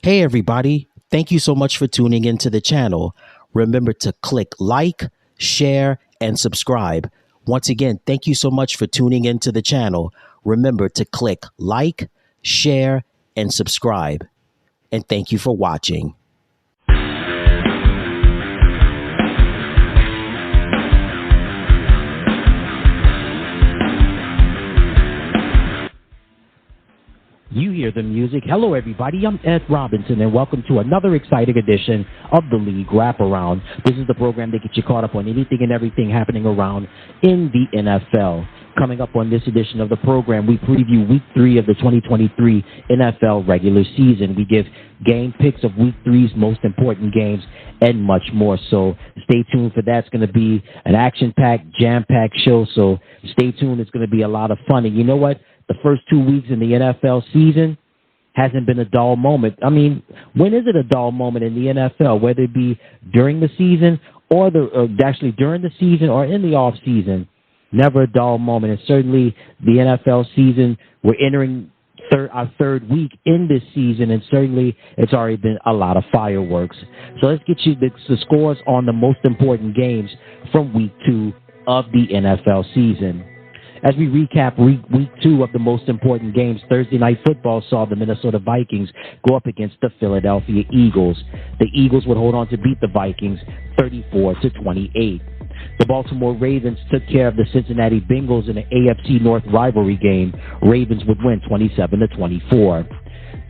Hey everybody, thank you so much for tuning into the channel. Remember to click like, share, and subscribe. Once again, thank you so much for tuning into the channel. Remember to click like, share, and subscribe. And thank you for watching. You hear the music. Hello, everybody. I'm Ed Robinson, and welcome to another exciting edition of the League Wraparound. This is the program that gets you caught up on anything and everything happening around in the NFL. Coming up on this edition of the program, we preview Week 3 of the 2023 NFL regular season. We give game picks of Week 3's most important games and much more. So stay tuned for that. It's going to be an action-packed, jam-packed show, so stay tuned. It's going to be a lot of fun. And you know what? The first 2 weeks in the NFL season hasn't been a dull moment. I mean, when is it a dull moment in the NFL, whether it be during the season or actually during the season or in the off season? Never a dull moment. And certainly the NFL season, we're entering our third week in this season, and certainly it's already been a lot of fireworks. So let's get you the scores on the most important games from Week 2 of the NFL season. As we recap week 2 of the most important games, Thursday Night Football saw the Minnesota Vikings go up against the Philadelphia Eagles. The Eagles would hold on to beat the Vikings 34-28. The Baltimore Ravens took care of the Cincinnati Bengals in an AFC North rivalry game. Ravens would win 27-24.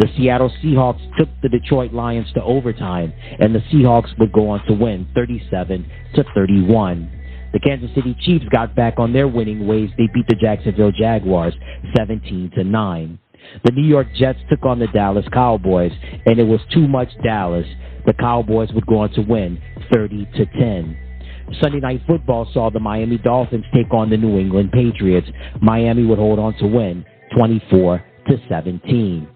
The Seattle Seahawks took the Detroit Lions to overtime, and the Seahawks would go on to win 37-31. The Kansas City Chiefs got back on their winning ways. They beat the Jacksonville Jaguars 17-9. The New York Jets took on the Dallas Cowboys, and it was too much Dallas. The Cowboys would go on to win 30-10. Sunday Night Football saw the Miami Dolphins take on the New England Patriots. Miami would hold on to win 24-17.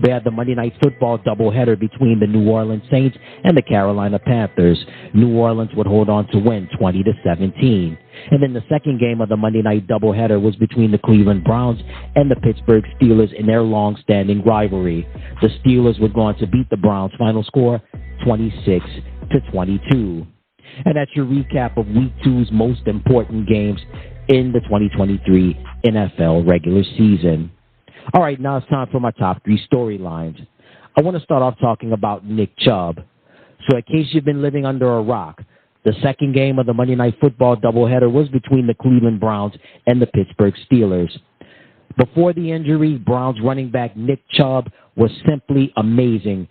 They had the Monday Night Football doubleheader between the New Orleans Saints and the Carolina Panthers. New Orleans would hold on to win 20-17. And then the second game of the Monday Night doubleheader was between the Cleveland Browns and the Pittsburgh Steelers in their long-standing rivalry. The Steelers would go on to beat the Browns. Final score 26-22. And that's your recap of Week 2's most important games in the 2023 NFL regular season. All right, now it's time for my top 3 storylines. I want to start off talking about Nick Chubb. So in case you've been living under a rock, the second game of the Monday Night Football doubleheader was between the Cleveland Browns and the Pittsburgh Steelers. Before the injury, Browns running back Nick Chubb was simply amazing,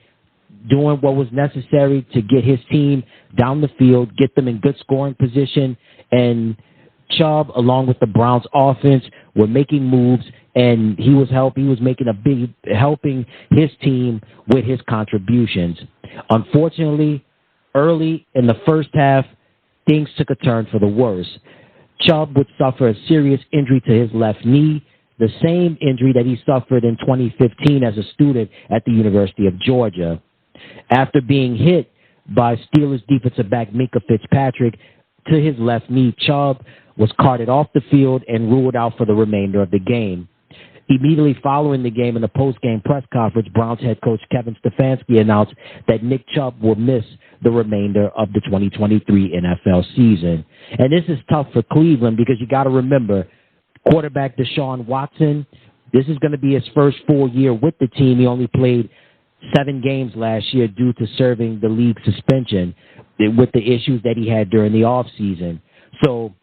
doing what was necessary to get his team down the field, get them in good scoring position, and Chubb, along with the Browns offense, were making moves, and he was helping his team with his contributions. Unfortunately, early in the first half, things took a turn for the worse. Chubb would suffer a serious injury to his left knee, the same injury that he suffered in 2015 as a student at the University of Georgia. After being hit by Steelers defensive back Minkah Fitzpatrick to his left knee, Chubb was carted off the field and ruled out for the remainder of the game. Immediately following the game in the post-game press conference, Browns head coach Kevin Stefanski announced that Nick Chubb will miss the remainder of the 2023 NFL season. And this is tough for Cleveland because you got to remember, quarterback Deshaun Watson, this is going to be his first full year with the team. He only played 7 games last year due to serving the league suspension with the issues that he had during the offseason. So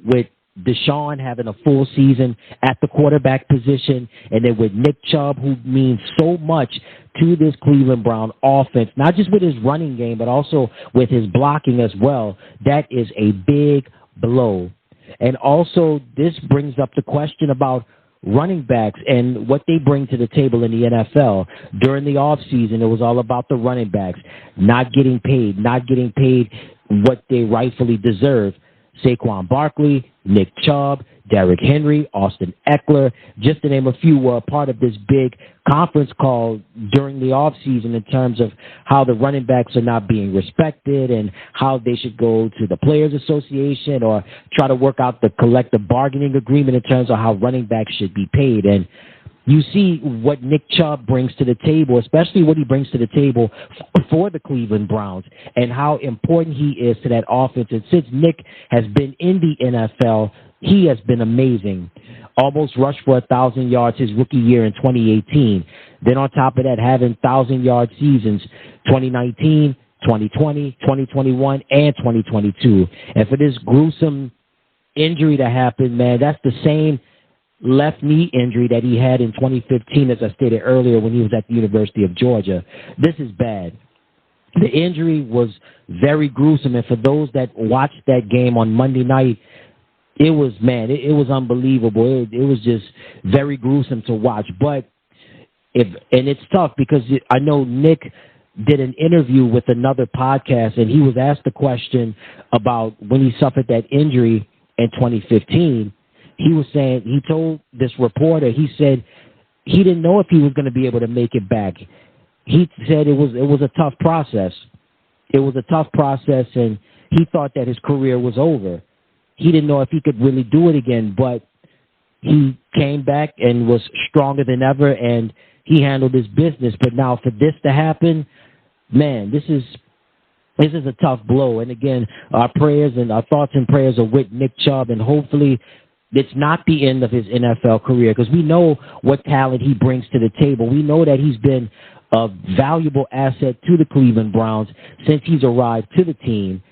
with Deshaun having a full season at the quarterback position, and then with Nick Chubb, who means so much to this Cleveland Brown offense, not just with his running game, but also with his blocking as well, that is a big blow. And also, this brings up the question about running backs and what they bring to the table in the NFL. During the offseason, it was all about the running backs not getting paid what they rightfully deserve. Saquon Barkley, Nick Chubb, Derrick Henry, Austin Eckler, just to name a few, were a part of this big conference call during the offseason in terms of how the running backs are not being respected and how they should go to the Players Association or try to work out the collective bargaining agreement in terms of how running backs should be paid. And you see what Nick Chubb brings to the table, especially what he brings to the table for the Cleveland Browns, and how important he is to that offense. And since Nick has been in the NFL, he has been amazing. Almost rushed for 1,000 yards his rookie year in 2018. Then on top of that, having 1,000-yard seasons 2019, 2020, 2021, and 2022. And for this gruesome injury to happen, man, that's the same left knee injury that he had in 2015, as I stated earlier, when he was at the University of Georgia. This is bad. The injury was very gruesome, and for those that watched that game on Monday night, it was unbelievable. It was just very gruesome to watch. But and it's tough because I know Nick did an interview with another podcast, and he was asked the question about when he suffered that injury in 2015. He was saying, he told this reporter, he said he didn't know if he was going to be able to make it back. He said it was a tough process. It was a tough process, and he thought that his career was over. He didn't know if he could really do it again, but he came back and was stronger than ever, and he handled his business. But now for this to happen, man, this is a tough blow. And again, our prayers and our thoughts and prayers are with Nick Chubb, and hopefully it's not the end of his NFL career, because we know what talent he brings to the table. We know that he's been a valuable asset to the Cleveland Browns since he's arrived to the team.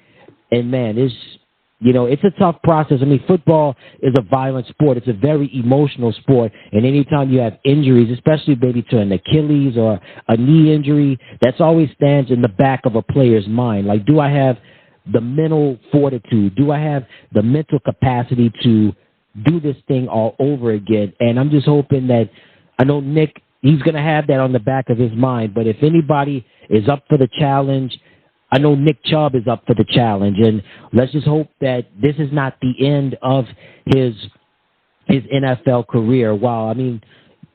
And man, it's a tough process. I mean, football is a violent sport. It's a very emotional sport. And anytime you have injuries, especially maybe to an Achilles or a knee injury, that's always stands in the back of a player's mind. Like, do I have the mental fortitude? Do I have the mental capacity to do this thing all over again? And I'm just hoping that, I know Nick, he's going to have that on the back of his mind. But if anybody is up for the challenge, I know Nick Chubb is up for the challenge, and let's just hope that this is not the end of his NFL career. While, I mean,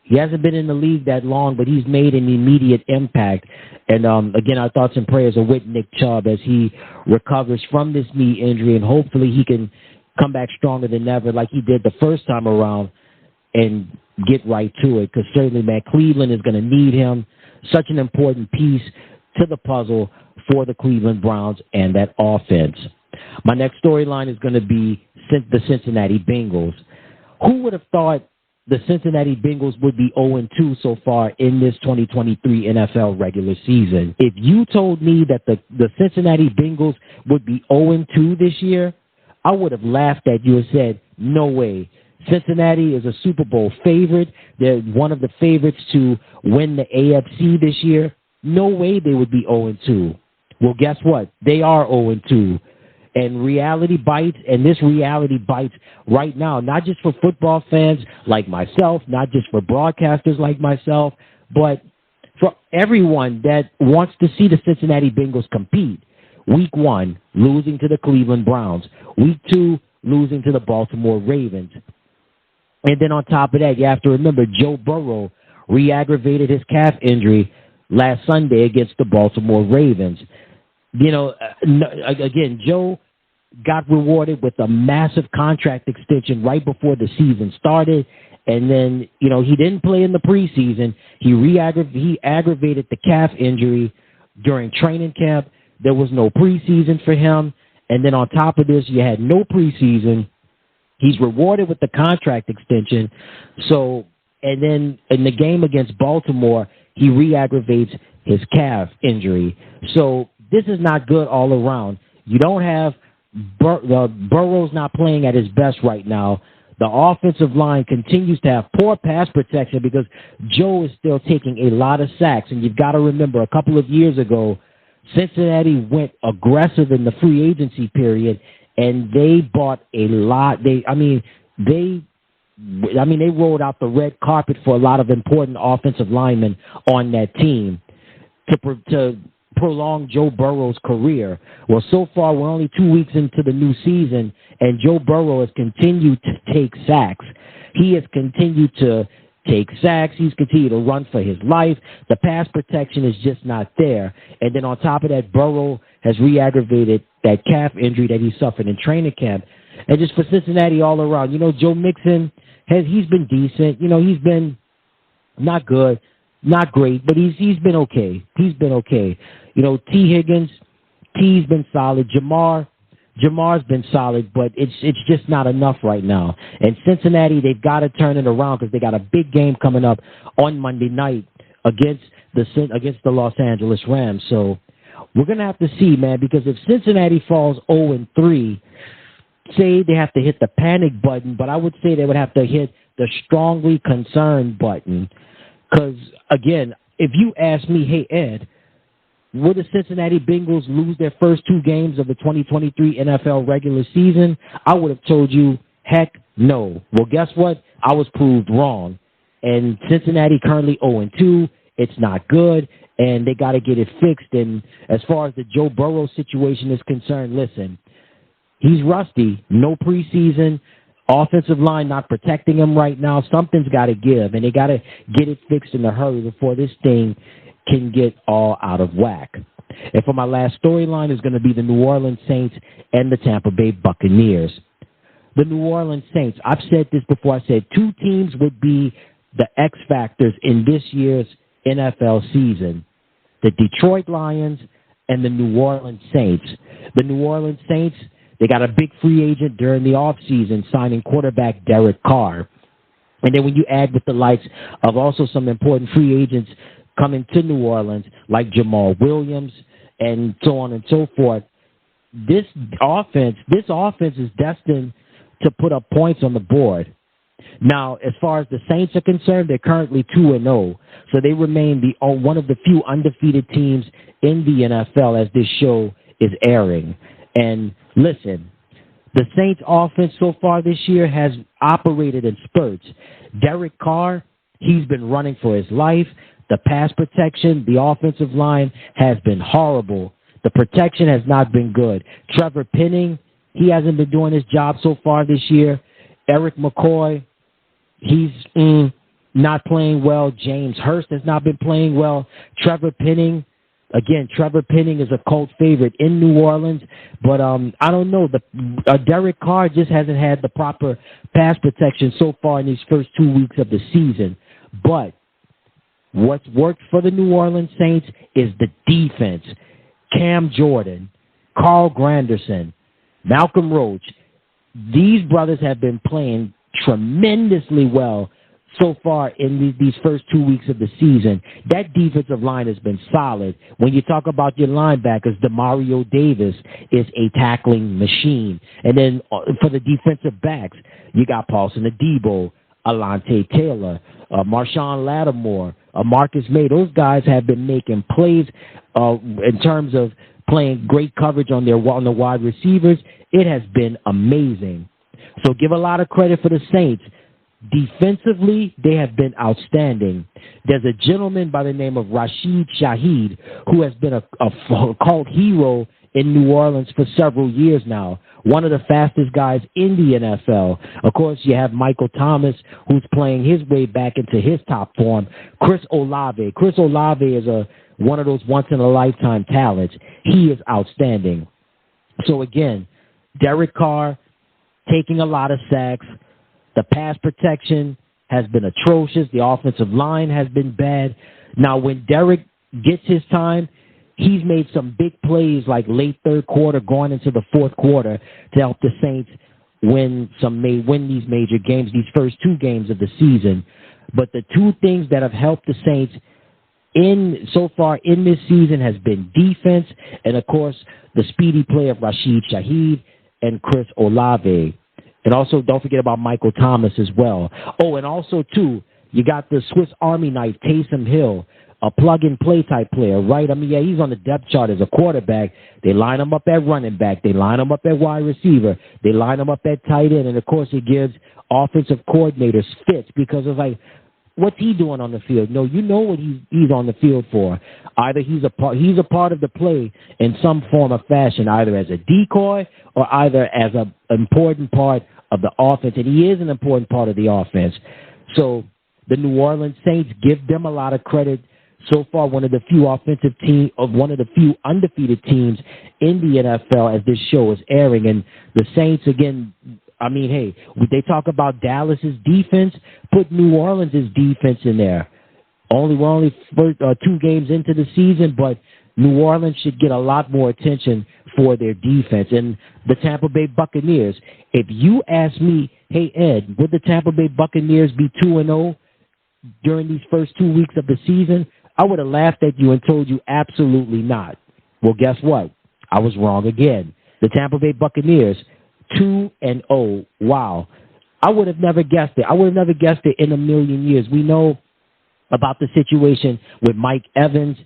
he hasn't been in the league that long, but he's made an immediate impact. And again, our thoughts and prayers are with Nick Chubb as he recovers from this knee injury, and hopefully he can come back stronger than ever like he did the first time around and get right to it. Because certainly, man, Cleveland is going to need him. Such an important piece to the puzzle for the Cleveland Browns and that offense. My next storyline is going to be the Cincinnati Bengals. Who would have thought the Cincinnati Bengals would be 0-2 so far in this 2023 NFL regular season? If you told me that the Cincinnati Bengals would be 0-2 this year, I would have laughed at you and said, no way. Cincinnati is a Super Bowl favorite. They're one of the favorites to win the AFC this year. No way they would be 0-2. Well, guess what? They are 0-2. And reality bites, and this reality bites right now, not just for football fans like myself, not just for broadcasters like myself, but for everyone that wants to see the Cincinnati Bengals compete. Week 1, losing to the Cleveland Browns. Week 2, losing to the Baltimore Ravens. And then on top of that, you have to remember Joe Burrow re-aggravated his calf injury last Sunday against the Baltimore Ravens. Again, Joe got rewarded with a massive contract extension right before the season started. And then, he didn't play in the preseason. He aggravated the calf injury during training camp. There was no preseason for him. And then on top of this, you had no preseason. He's rewarded with the contract extension. So, and then in the game against Baltimore, he re-aggravates his calf injury. So this is not good all around. You don't have Burrow's not playing at his best right now. The offensive line continues to have poor pass protection because Joe is still taking a lot of sacks. And you've got to remember, a couple of years ago, Cincinnati went aggressive in the free agency period, and they bought a lot. They rolled out the red carpet for a lot of important offensive linemen on that team to prolong Joe Burrow's career. Well, so far, we're only 2 weeks into the new season, and Joe Burrow has continued to take sacks. He has continued to take sacks. He's continued to run for his life. The pass protection is just not there. And then on top of that, Burrow has re-aggravated that calf injury that he suffered in training camp. And just for Cincinnati all around, Joe Mixon, he's been decent. He's been Not good, not great, but he's been okay. He's been okay. You know, T. Higgins, T's been solid. Jamar's been solid, but it's just not enough right now. And Cincinnati, they've got to turn it around because they got a big game coming up on Monday night against the Los Angeles Rams. So we're gonna have to see, man, because if Cincinnati falls 0-3, say they have to hit the panic button, but I would say they would have to hit the strongly concerned button. Because, again, if you ask me, hey, Ed, would the Cincinnati Bengals lose their first 2 games of the 2023 NFL regular season? I would have told you, heck no. Well, guess what? I was proved wrong. And Cincinnati currently 0-2. It's not good, and they got to get it fixed. And as far as the Joe Burrow situation is concerned, listen, he's rusty. No preseason. Offensive line not protecting him right now. Something's got to give, and they got to get it fixed in a hurry before this thing can get all out of whack. And for my last storyline is going to be the New Orleans Saints and the Tampa Bay Buccaneers. The New Orleans Saints, I've said this before, I said 2 teams would be the X factors in this year's NFL season. The Detroit Lions and the New Orleans Saints. The New Orleans Saints, they got a big free agent during the offseason signing quarterback Derek Carr. And then when you add with the likes of also some important free agents coming to New Orleans like Jamal Williams and so on and so forth, this offense is destined to put up points on the board. Now, as far as the Saints are concerned, they're currently 2-0, so they remain one of the few undefeated teams in the NFL as this show is airing. And listen, the Saints offense so far this year has operated in spurts. Derek Carr, he's been running for his life. The pass protection, the offensive line has been horrible. The protection has not been good. Trevor Penning, he hasn't been doing his job so far this year. Eric McCoy, he's not playing well. James Hurst has not been playing well. Trevor Penning is a cult favorite in New Orleans, but I don't know. Derek Carr just hasn't had the proper pass protection so far in these first 2 weeks of the season. But what's worked for the New Orleans Saints is the defense. Cam Jordan, Carl Granderson, Malcolm Roach, these brothers have been playing tremendously well so far in these first 2 weeks of the season. That defensive line has been solid. When you talk about your linebackers, Demario Davis is a tackling machine. And then for the defensive backs, you got Paulson Adebo, Alante Taylor, Marshawn Lattimore, Marcus May. Those guys have been making plays in terms of playing great coverage on the wide receivers. It has been amazing. So give a lot of credit for the Saints. Defensively, they have been outstanding. There's a gentleman by the name of Rashid Shaheed who has been a cult hero in New Orleans for several years now. One of the fastest guys in the NFL. Of course, you have Michael Thomas, who's playing his way back into his top form. Chris Olave. Chris Olave is one of those once-in-a-lifetime talents. He is outstanding. So, again, Derek Carr taking a lot of sacks. The pass protection has been atrocious. The offensive line has been bad. Now, when Derek gets his time, he's made some big plays like late third quarter going into the fourth quarter to help the Saints win these major games, these first 2 games of the season. But the 2 things that have helped the Saints so far in this season has been defense and, of course, the speedy play of Rashid Shaheed and Chris Olave. And also, don't forget about Michael Thomas as well. Oh, and also, too, you got the Swiss Army knife, Taysom Hill, a plug-and-play type player, right? I mean, yeah, he's on the depth chart as a quarterback. They line him up at running back. They line him up at wide receiver. They line him up at tight end. And, of course, it gives offensive coordinators fits because of, like, what's he doing on the field? No, you know what he's on the field for. Either he's a part of the play in some form or fashion, either as a decoy or either as an important part of the offense, and he is an important part of the offense. So the New Orleans Saints, give them a lot of credit. So far, one of the few undefeated teams in the NFL as this show is airing. And the Saints, again, I mean, hey, they talk about Dallas's defense, put New Orleans' defense in there. We're only 2 games into the season, but New Orleans should get a lot more attention for their defense. And the Tampa Bay Buccaneers, if you ask me, hey, Ed, would the Tampa Bay Buccaneers be 2-0 during these first 2 weeks of the season? I would have laughed at you and told you absolutely not. Well, guess what? I was wrong again. The Tampa Bay Buccaneers, 2-0. Wow. I would have never guessed it. I would have never guessed it in a million years. We know about the situation with Mike Evans.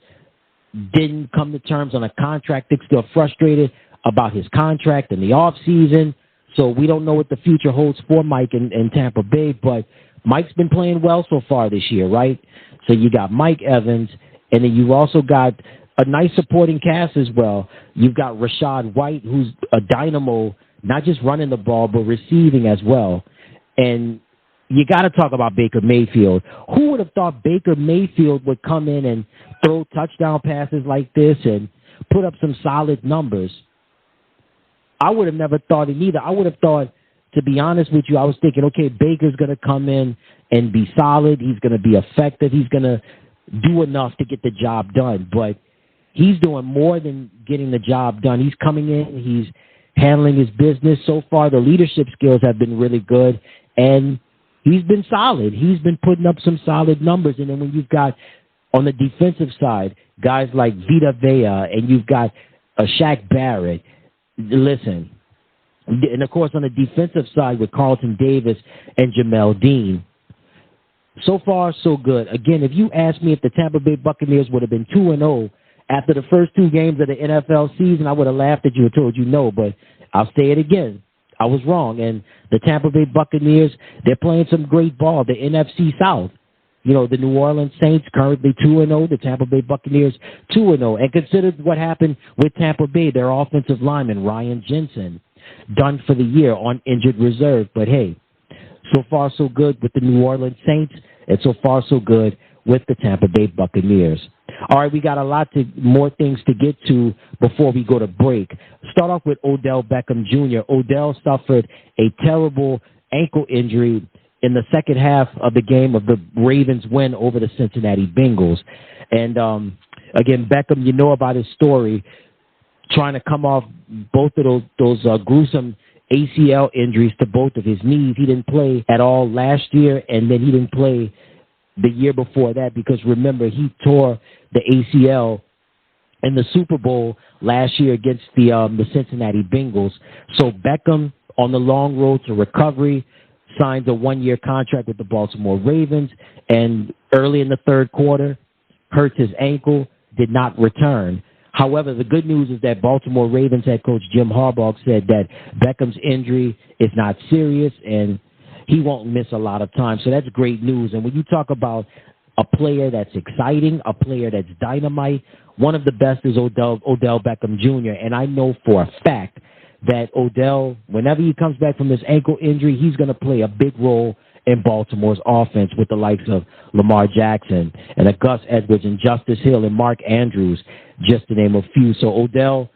Didn't come to terms on a contract. They're still frustrated about his contract in the offseason. So we don't know what the future holds for Mike in Tampa Bay, but Mike's been playing well so far this year, right? So you got Mike Evans, and then you've also got a nice supporting cast as well. You've got Rachaad White, who's a dynamo, not just running the ball, but receiving as well. And you got to talk about Baker Mayfield. Who would have thought Baker Mayfield would come in and throw touchdown passes like this and put up some solid numbers? I would have never thought it either. I would have thought, to be honest with you, I was thinking, okay, Baker's going to come in and be solid. He's going to be effective. He's going to do enough to get the job done. But he's doing more than getting the job done. He's coming in. He's handling his business. So far, the leadership skills have been really good. And he's been solid. He's been putting up some solid numbers. And then when you've got, on the defensive side, guys like Vita Vea, and you've got Shaq Barrett, listen. And, of course, on the defensive side with Carlton Davis and Jamel Dean, so far, so good. Again, if you asked me if the Tampa Bay Buccaneers would have been 2-0 after the first 2 games of the NFL season, I would have laughed at you and told you no, but I'll say it again. I was wrong. And the Tampa Bay Buccaneers, they're playing some great ball. The NFC South, you know, the New Orleans Saints currently 2-0, the Tampa Bay Buccaneers 2-0. And consider what happened with Tampa Bay, their offensive lineman, Ryan Jensen, done for the year on injured reserve. But, hey, so far so good with the New Orleans Saints, and so far so good with the Tampa Bay Buccaneers. All right, we got a lot more things to get to before we go to break. Start off with Odell Beckham Jr. Odell suffered a terrible ankle injury in the second half of the game of the Ravens' win over the Cincinnati Bengals. And, again, Beckham, you know about his story, trying to come off both of those gruesome ACL injuries to both of his knees. He didn't play at all last year, and then he didn't play the year before that because, remember, he tore the ACL in the Super Bowl last year against the Cincinnati Bengals. So Beckham, on the long road to recovery, signs a 1-year contract with the Baltimore Ravens, and early in the third quarter, hurts his ankle, did not return. However, the good news is that Baltimore Ravens head coach Jim Harbaugh said that Beckham's injury is not serious and he won't miss a lot of time. So that's great news. And when you talk about a player that's exciting, a player that's dynamite, one of the best is Odell Beckham Jr. And I know for a fact that Odell, whenever he comes back from this ankle injury, he's going to play a big role in Baltimore's offense with the likes of Lamar Jackson and Gus Edwards and Justice Hill and Mark Andrews, just to name a few. So Odell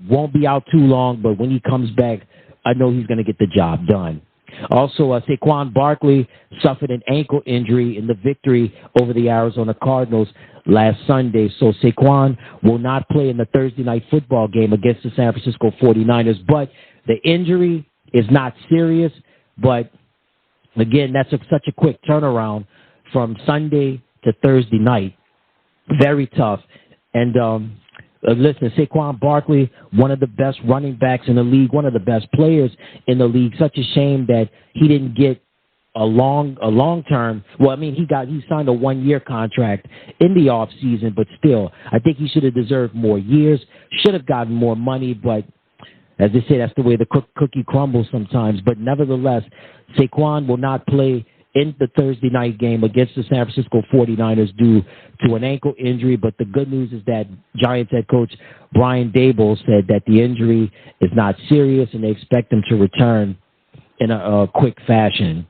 won't be out too long, but when he comes back, I know he's going to get the job done. Also, Saquon Barkley suffered an ankle injury in the victory over the Arizona Cardinals last Sunday. So Saquon will not play in the Thursday night football game against the San Francisco 49ers. But the injury is not serious. But, again, that's such a quick turnaround from Sunday to Thursday night. Very tough. And listen, Saquon Barkley, one of the best running backs in the league, one of the best players in the league. Such a shame that he didn't get a long term. Well, I mean, he signed a 1-year contract in the off season, but still, I think he should have deserved more years. Should have gotten more money, but as they say, that's the way the cookie crumbles sometimes. But nevertheless, Saquon will not play in the Thursday night game against the San Francisco 49ers due to an ankle injury. But the good news is that Giants head coach Brian Daboll said that the injury is not serious and they expect him to return in a quick fashion.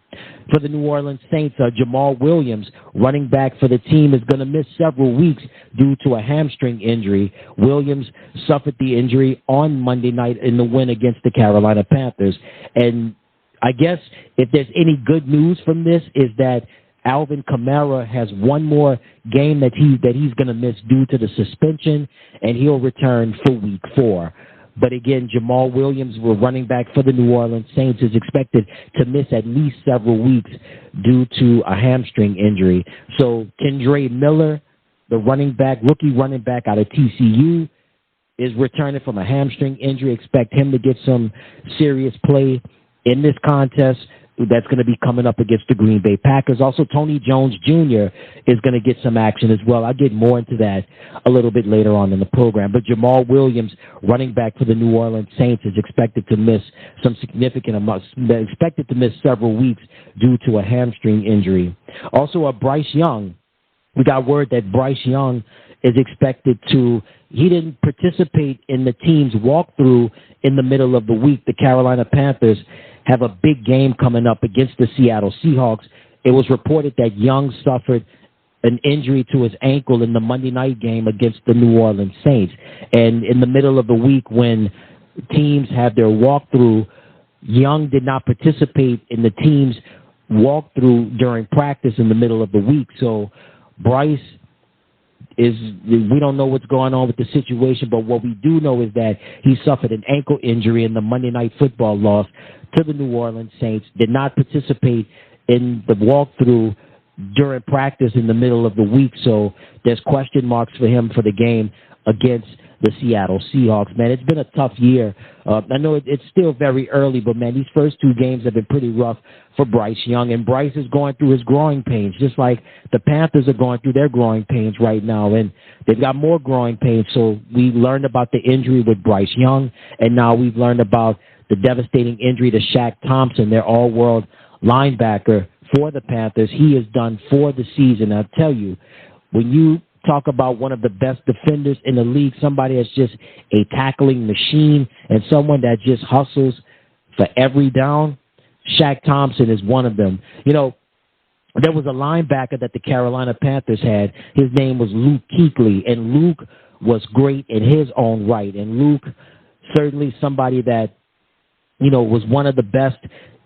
For the New Orleans Saints, Jamal Williams, running back for the team, is going to miss several weeks due to a hamstring injury. Williams suffered the injury on Monday night in the win against the Carolina Panthers. And I guess if there's any good news from this is that Alvin Kamara has one more game that he's going to miss due to the suspension, and he'll return for Week 4. But again, Jamal Williams, running back for the New Orleans Saints, is expected to miss at least several weeks due to a hamstring injury. So Kendre Miller, the rookie running back out of TCU, is returning from a hamstring injury. Expect him to get some serious play in this contest that's going to be coming up against the Green Bay Packers. Also, Tony Jones Jr. is going to get some action as well. I'll get more into that a little bit later on in the program. But Jamal Williams, running back for the New Orleans Saints, is expected to miss some significant amounts, expected to miss several weeks due to a hamstring injury. Also, Bryce Young. We got word that Bryce Young is expected to, he didn't participate in the team's walkthrough in the middle of the week. The Carolina Panthers have a big game coming up against the Seattle Seahawks. It was reported that Young suffered an injury to his ankle in the Monday night game against the New Orleans Saints. And in the middle of the week when teams have their walkthrough, Young did not participate in the team's walkthrough during practice in the middle of the week. So Bryce we don't know what's going on with the situation, but what we do know is that he suffered an ankle injury in the Monday Night Football loss to the New Orleans Saints, did not participate in the walkthrough during practice in the middle of the week, so there's question marks for him for the game against the Seattle Seahawks. Man, it's been a tough year. I know it's still very early, but, man, these first two games have been pretty rough for Bryce Young, and Bryce is going through his growing pains, just like the Panthers are going through their growing pains right now, and they've got more growing pains. So we learned about the injury with Bryce Young, and now we've learned about the devastating injury to Shaq Thompson, their all-world linebacker for the Panthers. He is done for the season. I'll tell you, when you talk about one of the best defenders in the league, somebody that's just a tackling machine and someone that just hustles for every down, Shaq Thompson is one of them. You know, there was a linebacker that the Carolina Panthers had. His name was Luke Kuechly, and Luke was great in his own right. And Luke, certainly somebody that, you know, was one of the best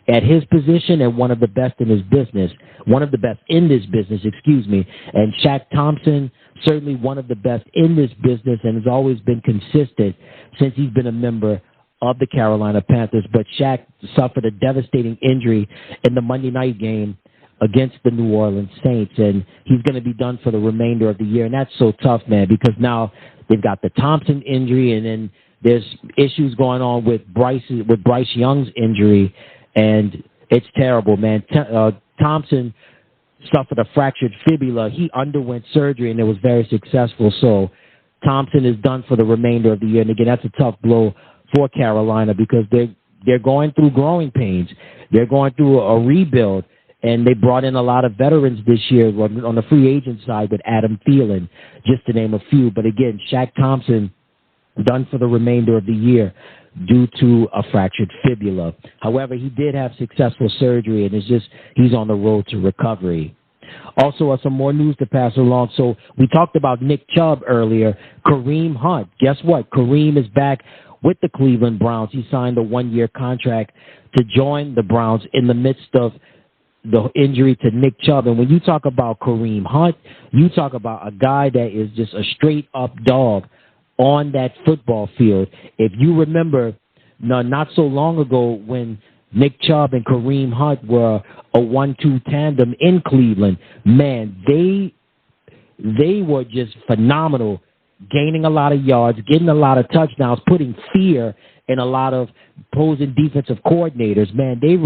at his position and one of the best in his business, one of the best in this business, excuse me. And Shaq Thompson, certainly one of the best in this business and has always been consistent since he's been a member of the Carolina Panthers. But Shaq suffered a devastating injury in the Monday night game against the New Orleans Saints, and he's going to be done for the remainder of the year. And that's so tough, man, because now they've got the Thompson injury, and then there's issues going on with Bryce Young's injury, and it's terrible, man. Thompson suffered a fractured fibula. He underwent surgery, and it was very successful. So Thompson is done for the remainder of the year. And again, that's a tough blow for Carolina because they're going through growing pains. They're going through a rebuild, and they brought in a lot of veterans this year on the free agent side with Adam Thielen, just to name a few. But again, Shaq Thompson done for the remainder of the year due to a fractured fibula. However, he did have successful surgery, and he's on the road to recovery. Also, some more news to pass along. So we talked about Nick Chubb earlier. Kareem Hunt, guess what? Kareem is back with the Cleveland Browns. He signed a one-year contract to join the Browns in the midst of the injury to Nick Chubb. And when you talk about Kareem Hunt, you talk about a guy that is just a straight-up dog on that football field. If you remember, not so long ago when Nick Chubb and Kareem Hunt were a 1-2 tandem in Cleveland, man, they were just phenomenal, gaining a lot of yards, getting a lot of touchdowns, putting fear in a lot of opposing defensive coordinators. Man, they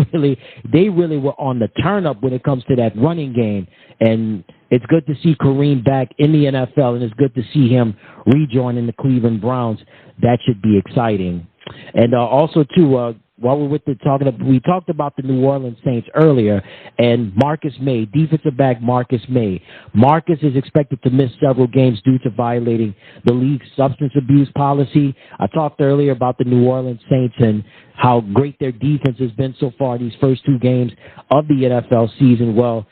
really were on the turn up when it comes to that running game. And it's good to see Kareem back in the NFL, and it's good to see him rejoining the Cleveland Browns. That should be exciting. And also, too, while we're we talked about the New Orleans Saints earlier, and Marcus May, defensive back Marcus May. Marcus is expected to miss several games due to violating the league's substance abuse policy. I talked earlier about the New Orleans Saints and how great their defense has been so far in these first two games of the NFL season. Well,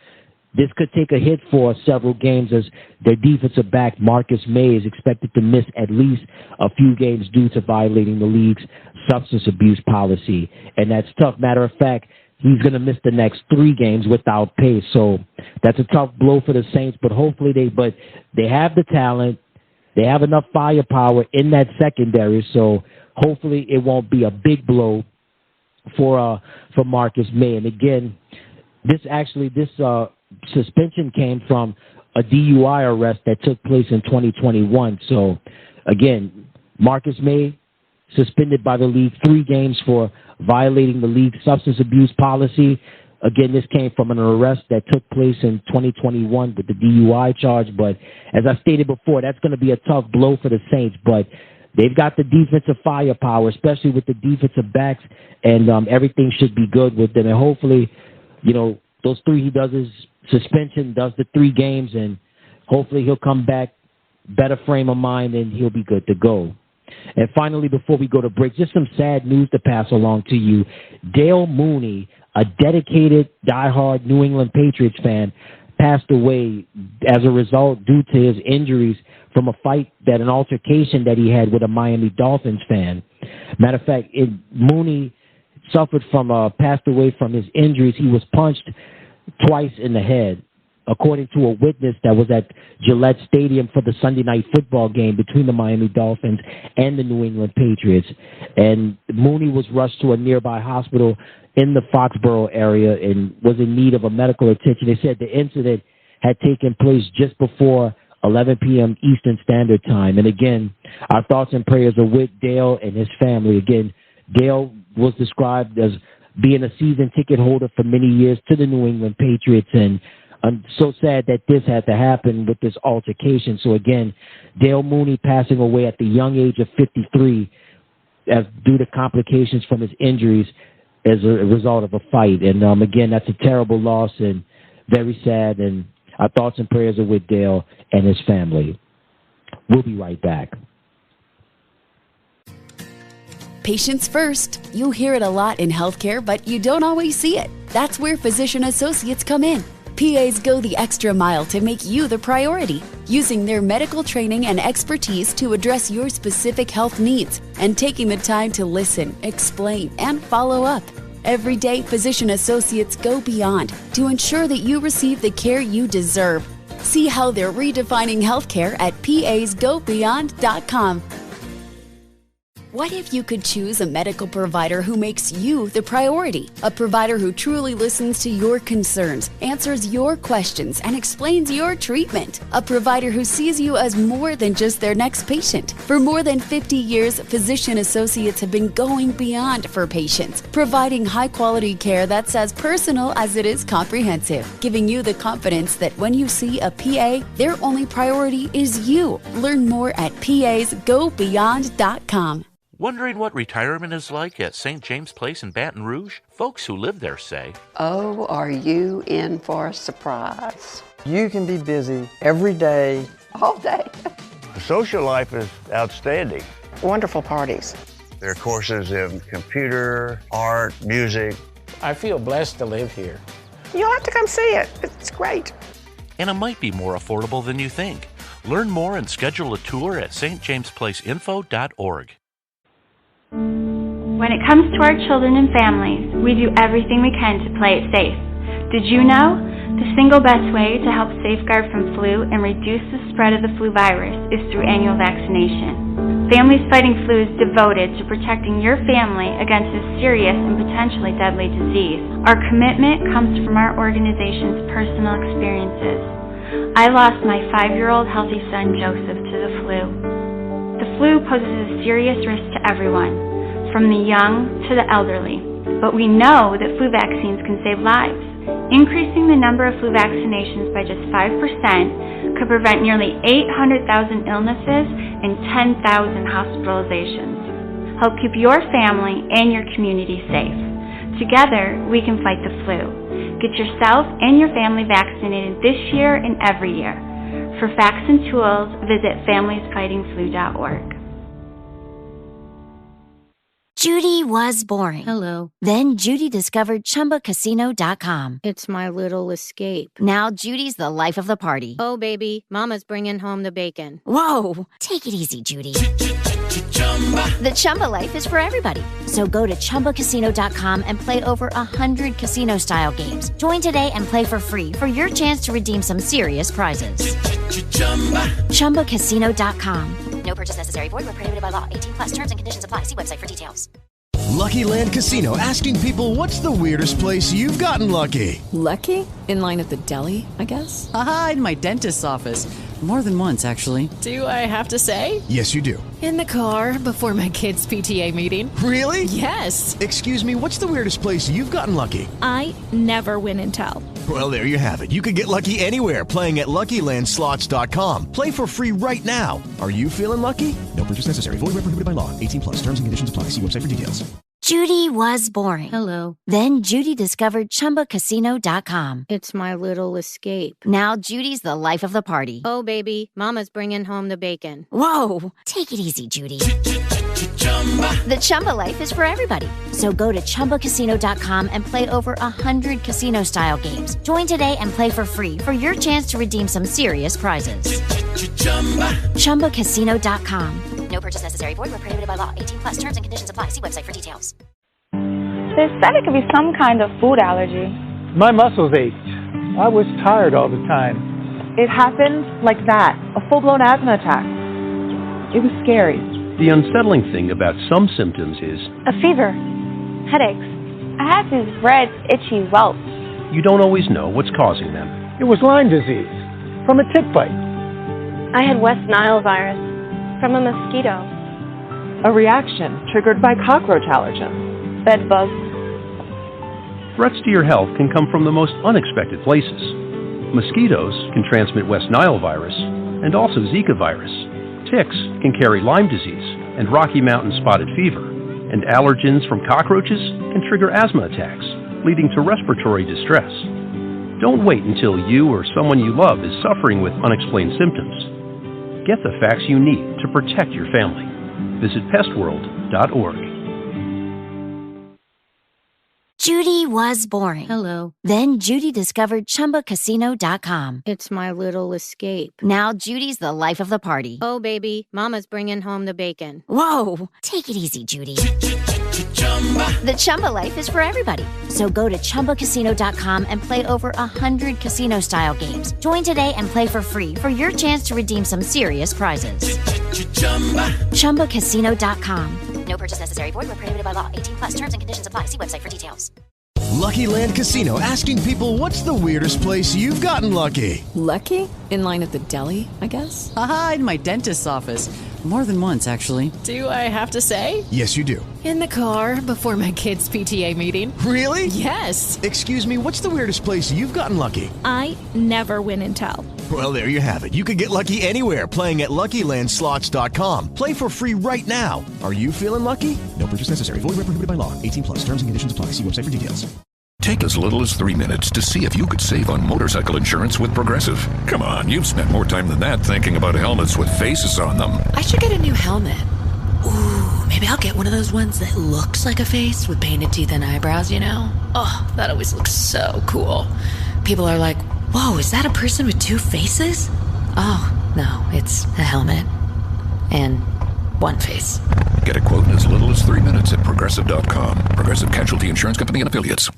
this could take a hit for several games as their defensive back, Marcus May, is expected to miss at least a few games due to violating the league's substance abuse policy. And that's tough. Matter of fact, he's going to miss the next 3 games without pay. So that's a tough blow for the Saints, but hopefully they have the talent. They have enough firepower in that secondary, so hopefully it won't be a big blow for Marcus Maye. And again, this suspension came from a DUI arrest that took place in 2021. So again, Marcus Maye suspended by the league 3 games for violating the league's substance abuse policy. Again, this came from an arrest that took place in 2021 with the DUI charge. But as I stated before, that's going to be a tough blow for the Saints. But they've got the defensive firepower, especially with the defensive backs, and everything should be good with them. And hopefully, those 3, he does his suspension, does the 3 games, and hopefully he'll come back, better frame of mind, and he'll be good to go. And finally, before we go to break, just some sad news to pass along to you. Dale Mooney, a dedicated, diehard New England Patriots fan, passed away as a result due to his injuries from an altercation that he had with a Miami Dolphins fan. Matter of fact, Mooney passed away from his injuries. He was punched twice in the head, according to a witness that was at Gillette Stadium for the Sunday night football game between the Miami Dolphins and the New England Patriots. And Mooney was rushed to a nearby hospital in the Foxborough area and was in need of a medical attention. They said the incident had taken place just before 11 p.m. Eastern Standard Time. And again, our thoughts and prayers are with Dale and his family. Again, Dale was described as being a season ticket holder for many years to the New England Patriots, and I'm so sad that this had to happen with this altercation. So again, Dale Mooney passing away at the young age of 53 due to complications from his injuries as a result of a fight. And again, that's a terrible loss and very sad, and our thoughts and prayers are with Dale and his family. We'll be right back. Patients first. You hear it a lot in healthcare, but you don't always see it. That's where Physician Associates come in. PAs go the extra mile to make you the priority, using their medical training and expertise to address your specific health needs and taking the time to listen, explain, and follow up. Every day, Physician Associates go beyond to ensure that you receive the care you deserve. See how they're redefining healthcare at PAsGoBeyond.com. What if you could choose a medical provider who makes you the priority? A provider who truly listens to your concerns, answers your questions, and explains your treatment. A provider who sees you as more than just their next patient. For more than 50 years, Physician Associates have been going beyond for patients, providing high-quality care that's as personal as it is comprehensive, giving you the confidence that when you see a PA, their only priority is you. Learn more at PAsGoBeyond.com. Wondering what retirement is like at St. James Place in Baton Rouge? Folks who live there say, "Oh, are you in for a surprise?" You can be busy every day. All day. The social life is outstanding. Wonderful parties. There are courses in computer, art, music. I feel blessed to live here. You'll have to come see it. It's great. And it might be more affordable than you think. Learn more and schedule a tour at stjamesplaceinfo.org. When it comes to our children and families, we do everything we can to play it safe. Did you know? The single best way to help safeguard from flu and reduce the spread of the flu virus is through annual vaccination. Families Fighting Flu is devoted to protecting your family against this serious and potentially deadly disease. Our commitment comes from our organization's personal experiences. I lost my 5-year-old healthy son Joseph to the flu. The flu poses a serious risk to everyone, from the young to the elderly, but we know that flu vaccines can save lives. Increasing the number of flu vaccinations by just 5% could prevent nearly 800,000 illnesses and 10,000 hospitalizations. Help keep your family and your community safe. Together, we can fight the flu. Get yourself and your family vaccinated this year and every year. For facts and tools, visit familiesfightingflu.org. Judy was boring. Hello. Then Judy discovered ChumbaCasino.com. It's my little escape. Now Judy's the life of the party. Oh, baby, mama's bringing home the bacon. Whoa, take it easy, Judy. The Chumba life is for everybody. So go to ChumbaCasino.com and play over 100 casino-style games. Join today and play for free for your chance to redeem some serious prizes. ChumbaCasino.com. No purchase necessary. Void where prohibited by law. 18 plus. Terms and conditions apply. See website for details. Lucky Land Casino, asking people, what's the weirdest place you've gotten lucky? Lucky? In line at the deli, I guess? Aha, in my dentist's office. More than once, actually. Do I have to say? Yes, you do. In the car before my kids' PTA meeting. Really? Yes. Excuse me, what's the weirdest place you've gotten lucky? I never win and tell. Well, there you have it. You can get lucky anywhere, playing at LuckyLandSlots.com. Play for free right now. Are you feeling lucky? No purchase necessary. Void where prohibited by law. 18 plus. Terms and conditions apply. See website for details. Judy was boring. Hello. Then Judy discovered ChumbaCasino.com. It's my little escape. Now Judy's the life of the party. Oh, baby, mama's bringing home the bacon. Whoa, take it easy, Judy. The Chumba life is for everybody. So go to ChumbaCasino.com and play over 100 casino-style games. Join today and play for free for your chance to redeem some serious prizes. ChumbaCasino.com. No purchase necessary. Void where prohibited by law. 18 plus. Terms and conditions apply. See website for details. They said it could be some kind of food allergy. My muscles ached. I was tired all the time. It happened like that, a full-blown asthma attack. It was scary. The unsettling thing about some symptoms is A fever, headaches. I have these red, itchy welts. you don't always know what's causing them. It was Lyme disease from a tick bite. I had West Nile virus from a mosquito. A reaction triggered by cockroach allergens. Bed bugs. Threats to your health can come from the most unexpected places. Mosquitoes can transmit West Nile virus and also Zika virus. Ticks can carry Lyme disease and Rocky Mountain spotted fever. And allergens from cockroaches can trigger asthma attacks, leading to respiratory distress. Don't wait until you or someone you love is suffering with unexplained symptoms. Get the facts you need to protect your family. Visit pestworld.org. Judy was boring. Hello. Then Judy discovered ChumbaCasino.com. It's my little escape. Now Judy's the life of the party. Oh, baby, mama's bringing home the bacon. Whoa, take it easy, Judy. The Chumba life is for everybody. So go to ChumbaCasino.com and play over 100 casino-style games. Join today and play for free for your chance to redeem some serious prizes. ChumbaCasino.com. No purchase necessary. Void where prohibited by law. 18 plus. Terms and conditions apply. See website for details. Lucky Land Casino, asking people, what's the weirdest place you've gotten lucky? Lucky? In line at the deli, I guess? Aha, in my dentist's office. More than once, actually. Do I have to say? Yes, you do. In the car before my kids' PTA meeting. Really? Yes. Excuse me, what's the weirdest place you've gotten lucky? I never win and tell. Well, there you have it. You can get lucky anywhere, playing at LuckyLandSlots.com. Play for free right now. Are you feeling lucky? No purchase necessary. Void where prohibited by law. 18 plus. Terms and conditions apply. See website for details. Take as little as 3 minutes to see if you could save on motorcycle insurance with Progressive. Come on, you've spent more time than that thinking about helmets with faces on them. I should get a new helmet. Ooh, maybe I'll get one of those ones that looks like a face with painted teeth and eyebrows, you know? Oh, that always looks so cool. People are like, whoa, is that a person with two faces? Oh, no, it's a helmet. And one face. Get a quote in as little as 3 minutes at Progressive.com. Progressive Casualty Insurance Company and Affiliates.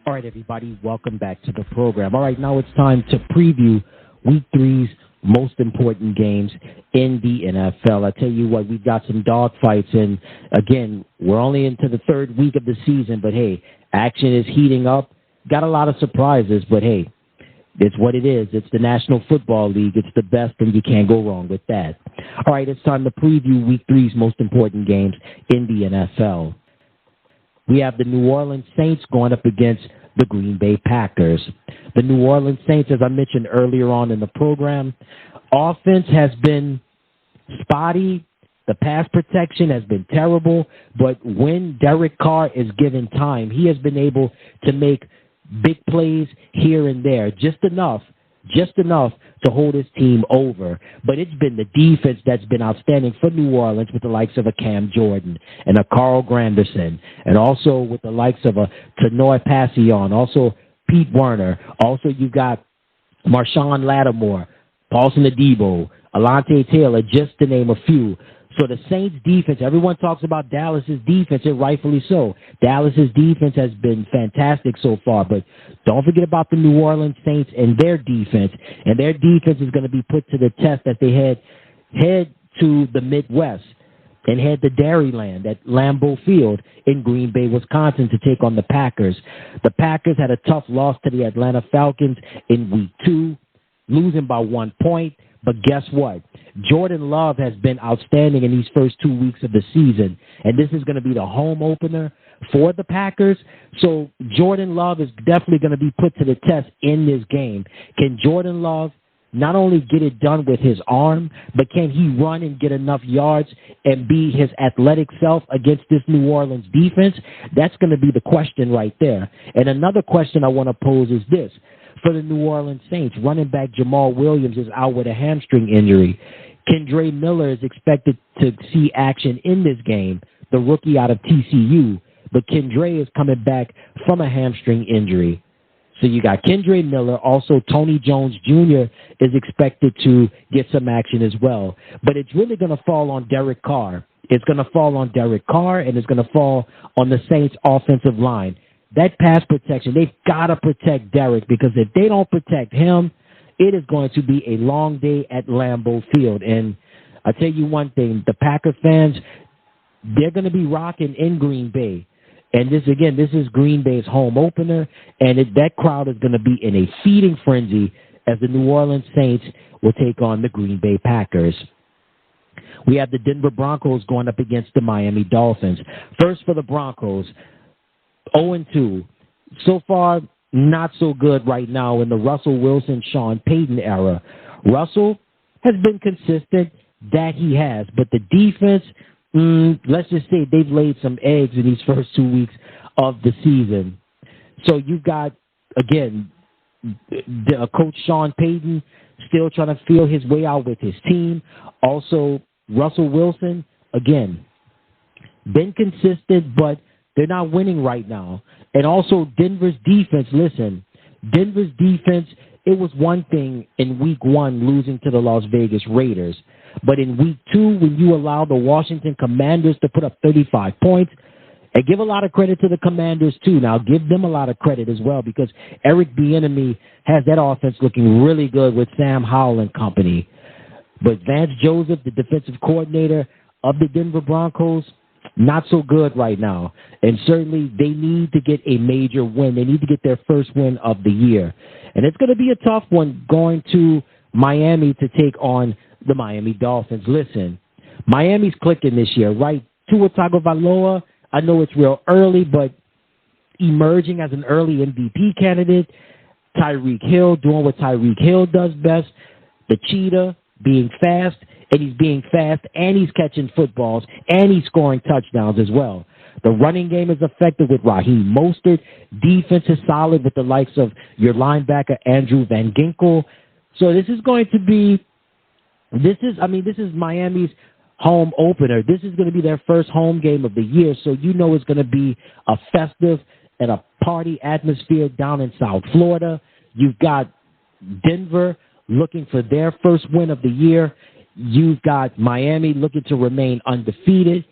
All right, everybody, welcome back to the program. All right, now it's time to preview Week 3's most important games in the NFL. I tell you what, we've got some dogfights, and again, we're only into the third week of the season, but hey, action is heating up. Got a lot of surprises, but hey, it's what it is. It's the National Football League. It's the best, and you can't go wrong with that. All right, it's time to preview Week 3's most important games in the NFL. We have the New Orleans Saints going up against the Green Bay Packers. The New Orleans Saints, as I mentioned earlier on in the program, offense has been spotty. The pass protection has been terrible. But when Derek Carr is given time, he has been able to make big plays here and there, just enough just enough to hold his team over. But it's been the defense that's been outstanding for New Orleans with the likes of a Cam Jordan and a Carl Granderson, and also with the likes of a Tanoy Passion, also Pete Werner. Also, you've got Marshawn Lattimore, Paulson Adebo, Alante Taylor, just to name a few. So the Saints defense, everyone talks about Dallas's defense, and rightfully so. Dallas's defense has been fantastic so far, but don't forget about the New Orleans Saints and their defense. And their defense is going to be put to the test as they head to the Midwest and head to Dairyland at Lambeau Field in Green Bay, Wisconsin, to take on the Packers. The Packers had a tough loss to the Atlanta Falcons in Week 2, losing by 1 point. But guess what? Jordan Love has been outstanding in these first 2 weeks of the season, and this is going to be the home opener for the Packers. So Jordan Love is definitely going to be put to the test in this game. Can Jordan Love not only get it done with his arm, but can he run and get enough yards and be his athletic self against this New Orleans defense? That's going to be the question right there. And another question I want to pose is this. For the New Orleans Saints, running back Jamal Williams is out with a hamstring injury. Kendre Miller is expected to see action in this game, the rookie out of TCU. But Kendre is coming back from a hamstring injury. So you got Kendre Miller. Also, Tony Jones Jr. is expected to get some action as well. But it's really going to fall on Derek Carr. It's going to fall on Derek Carr, and it's going to fall on the Saints' offensive line. That pass protection, they've got to protect Derek, because if they don't protect him, it is going to be a long day at Lambeau Field. And I'll tell you one thing, the Packer fans, they're going to be rocking in Green Bay. And this is Green Bay's home opener, and that crowd is going to be in a feeding frenzy as the New Orleans Saints will take on the Green Bay Packers. We have the Denver Broncos going up against the Miami Dolphins. First for the Broncos, 0-2. So far, not so good right now in the Russell Wilson, Sean Payton era. Russell has been consistent, that he has, but the defense, let's just say they've laid some eggs in these first 2 weeks of the season. So you've got, again, Coach Sean Payton still trying to feel his way out with his team. Also, Russell Wilson, again, been consistent, but they're not winning right now. And also Denver's defense, listen, Denver's defense, it was one thing in Week 1 losing to the Las Vegas Raiders. But in Week 2, when you allow the Washington Commanders to put up 35 points, and give a lot of credit to the Commanders too. Now, give them a lot of credit as well, because Eric Bieniemy has that offense looking really good with Sam Howell and company. But Vance Joseph, the defensive coordinator of the Denver Broncos, not so good right now. And certainly they need to get a major win. They need to get their first win of the year. And it's going to be a tough one going to Miami to take on the Miami Dolphins. Listen, Miami's clicking this year, right? Tua Tagovailoa, I know it's real early, but emerging as an early MVP candidate. Tyreek Hill doing what Tyreek Hill does best. The cheetah being fast, and he's being fast, and he's catching footballs, and he's scoring touchdowns as well. The running game is effective with Raheem Mostert. Defense is solid with the likes of your linebacker, Andrew Van Ginkel. So this is going to be, this is Miami's home opener. This is going to be their first home game of the year, so you know it's going to be a festive and a party atmosphere down in South Florida. You've got Denver looking for their first win of the year. You've got Miami looking to remain undefeated.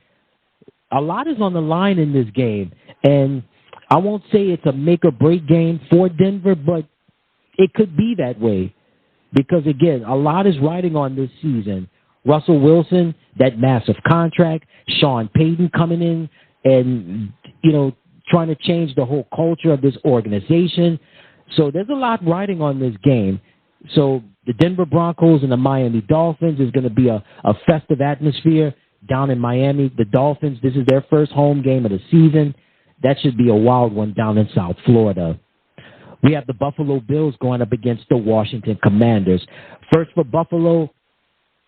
A lot is on the line in this game, and I won't say it's a make-or-break game for Denver, but it could be that way because, again, a lot is riding on this season. Russell Wilson, that massive contract, Sean Payton coming in and, trying to change the whole culture of this organization. So there's a lot riding on this game. So the Denver Broncos and the Miami Dolphins is going to be a festive atmosphere down in Miami. The Dolphins, this is their first home game of the season. That should be a wild one down in South Florida. We have the Buffalo Bills going up against the Washington Commanders. First for Buffalo,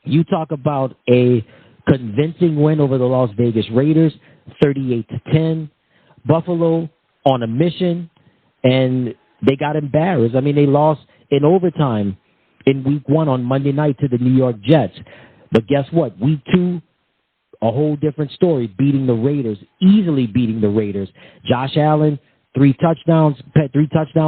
you talk about a convincing win over the Las Vegas Raiders, 38-10. Buffalo on a mission, and they got embarrassed. I mean, they lost in overtime in week 1 on Monday night to the New York Jets. But guess what? Week 2, a whole different story, beating the Raiders, easily beating the Raiders. Josh Allen, 3 touchdown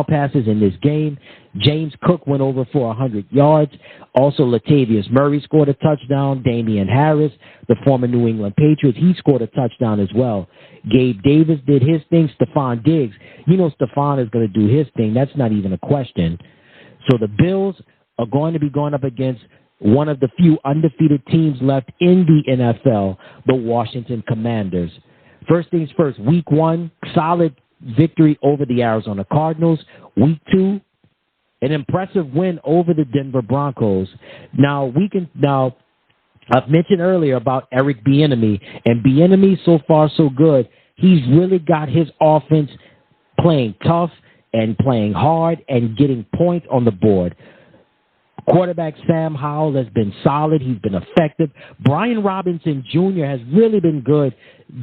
passes in this game. James Cook went over for 100 yards. Also, Latavius Murray scored a touchdown. Damian Harris, the former New England Patriot, he scored a touchdown as well. Gabe Davis did his thing. Stephon Diggs, you know Stephon is going to do his thing. That's not even a question. So the Bills are going to be going up against one of the few undefeated teams left in the NFL, the Washington Commanders. First things first, week 1, solid victory over the Arizona Cardinals. Week 2, an impressive win over the Denver Broncos. Now, I've mentioned earlier about Eric Bieniemy, and Bieniemy, so far so good. He's really got his offense playing tough and playing hard and getting points on the board. Quarterback Sam Howell has been solid. He's been effective. Brian Robinson Jr. has really been good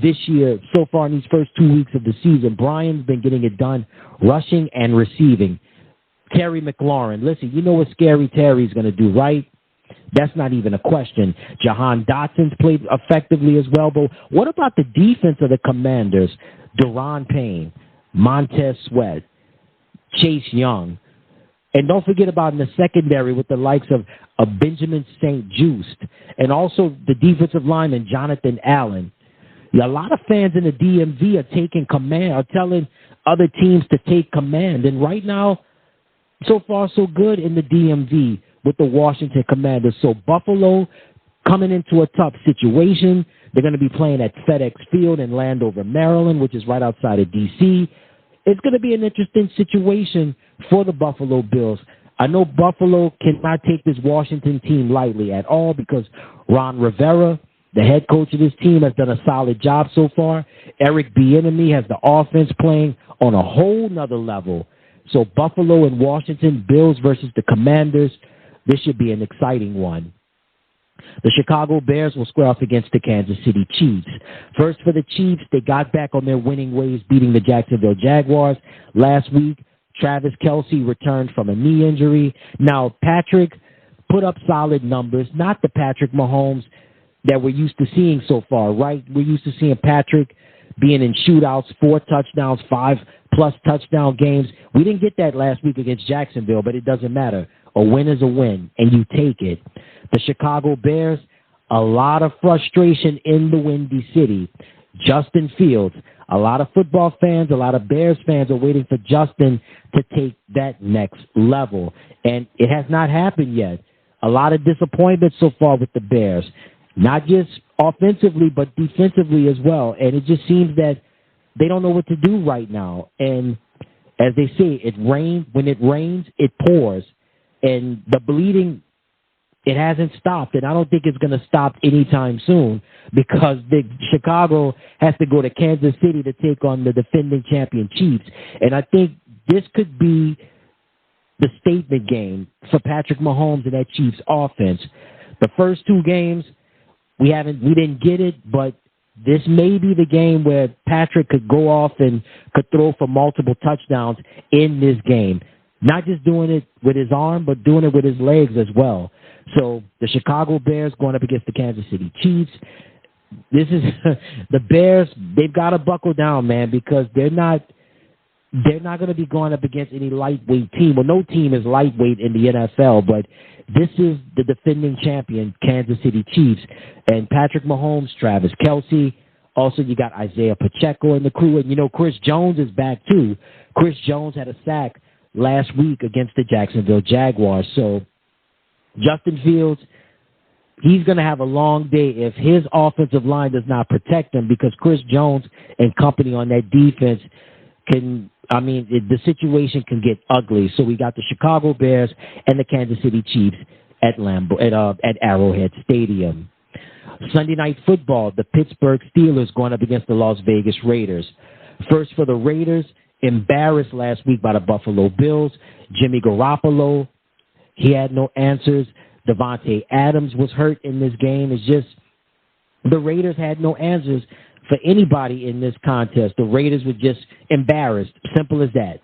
this year so far in these first 2 weeks of the season. Brian's been getting it done, rushing and receiving. Terry McLaurin. Listen, you know what Scary Terry's going to do, right? That's not even a question. Jahan Dotson's played effectively as well. But what about the defense of the Commanders? Daron Payne, Montez Sweat, Chase Young. And don't forget about in the secondary with the likes of Benjamin St. Juste and also the defensive lineman Jonathan Allen. A lot of fans in the DMV are taking command, are telling other teams to take command. And right now, so far so good in the DMV with the Washington Commanders. So Buffalo coming into a tough situation. They're going to be playing at FedEx Field in Landover, Maryland, which is right outside of D.C. It's going to be an interesting situation for the Buffalo Bills. I know Buffalo cannot take this Washington team lightly at all because Ron Rivera, the head coach of this team, has done a solid job so far. Eric Bieniemy has the offense playing on a whole nother level. So Buffalo and Washington, Bills versus the Commanders, this should be an exciting one. The Chicago Bears will square off against the Kansas City Chiefs. First for the Chiefs, they got back on their winning ways, beating the Jacksonville Jaguars last week. Travis Kelce returned from a knee injury. Now, Patrick put up solid numbers, not the Patrick Mahomes that we're used to seeing so far, right? We're used to seeing Patrick being in shootouts, 4 touchdowns, 5+ touchdown games. We didn't get that last week against Jacksonville, but it doesn't matter. A win is a win, and you take it. The Chicago Bears, a lot of frustration in the Windy City. Justin Fields, a lot of football fans, a lot of Bears fans are waiting for Justin to take that next level, and it has not happened yet. A lot of disappointment so far with the Bears, not just offensively, but defensively as well, and it just seems that they don't know what to do right now. And as they say, when it rains, it pours. And the bleeding, it hasn't stopped, and I don't think it's going to stop anytime soon because Chicago has to go to Kansas City to take on the defending champion Chiefs. And I think this could be the statement game for Patrick Mahomes and that Chiefs offense. The first 2 games, we didn't get it, but this may be the game where Patrick could go off and could throw for multiple touchdowns in this game. Not just doing it with his arm, but doing it with his legs as well. So the Chicago Bears going up against the Kansas City Chiefs. This is the Bears. They've got to buckle down, man, because they're not going to be going up against any lightweight team. Well, no team is lightweight in the NFL, but this is the defending champion, Kansas City Chiefs, and Patrick Mahomes, Travis Kelce. Also, you got Isaiah Pacheco in the crew, and Chris Jones is back too. Chris Jones had a sack last week against the Jacksonville Jaguars. So Justin Fields, he's going to have a long day if his offensive line does not protect him because Chris Jones and company on that defense the situation can get ugly. So we got the Chicago Bears and the Kansas City Chiefs at Arrowhead Stadium. Sunday Night Football, the Pittsburgh Steelers going up against the Las Vegas Raiders. First for the Raiders, embarrassed last week by the Buffalo Bills. Jimmy Garoppolo, he had no answers. Devontae Adams was hurt in this game. It's just the Raiders had no answers for anybody in this contest. The Raiders were just embarrassed. Simple as that.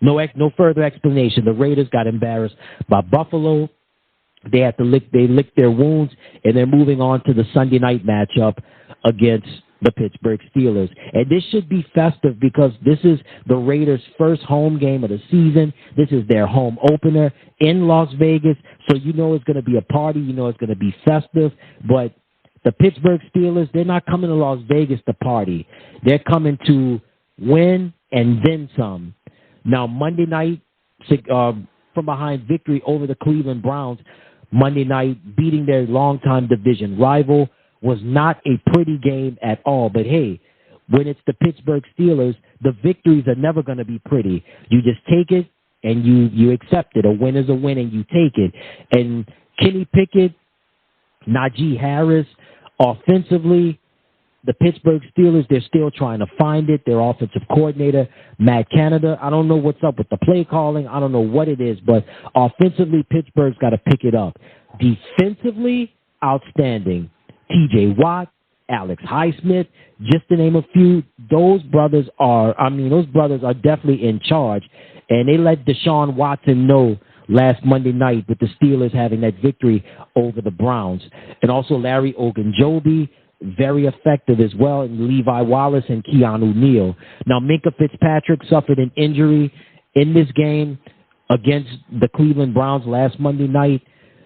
No further explanation. The Raiders got embarrassed by Buffalo. They had to lick their wounds, and they're moving on to the Sunday night matchup against the Pittsburgh Steelers. And this should be festive because this is the Raiders' first home game of the season. This is their home opener in Las Vegas, so you know it's going to be a party. You know it's going to be festive. But the Pittsburgh Steelers, they're not coming to Las Vegas to party. They're coming to win and then some. Now, Monday night, from behind victory over the Cleveland Browns, Monday night, beating their longtime division rival, was not a pretty game at all. But hey, when it's the Pittsburgh Steelers, the victories are never going to be pretty. You just take it and you accept it. A win is a win and you take it. And Kenny Pickett, Najee Harris, offensively, the Pittsburgh Steelers, they're still trying to find it. Their offensive coordinator, Matt Canada, I don't know what's up with the play calling. I don't know what it is, but offensively, Pittsburgh's got to pick it up. Defensively, outstanding. T.J. Watt, Alex Highsmith, just to name a few. Those brothers are definitely in charge, and they let Deshaun Watson know last Monday night with the Steelers having that victory over the Browns. And also Larry Ogunjobi, very effective as well, and Levi Wallace and Keanu Neal. Now, Minkah Fitzpatrick suffered an injury in this game against the Cleveland Browns last Monday night.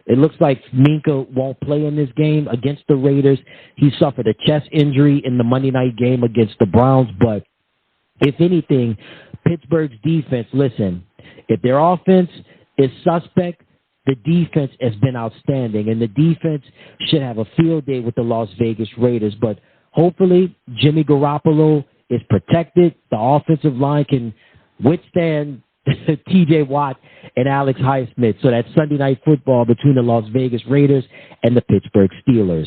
It looks like Minkah won't play in this game against the Raiders. He suffered a chest injury in the Monday night game against the Browns, but if anything, Pittsburgh's defense, listen, if their offense is suspect, the defense has been outstanding, and the defense should have a field day with the Las Vegas Raiders. But hopefully Jimmy Garoppolo is protected. The offensive line can withstand T.J. Watt and Alex Highsmith. So that's Sunday Night Football between the Las Vegas Raiders and the Pittsburgh Steelers.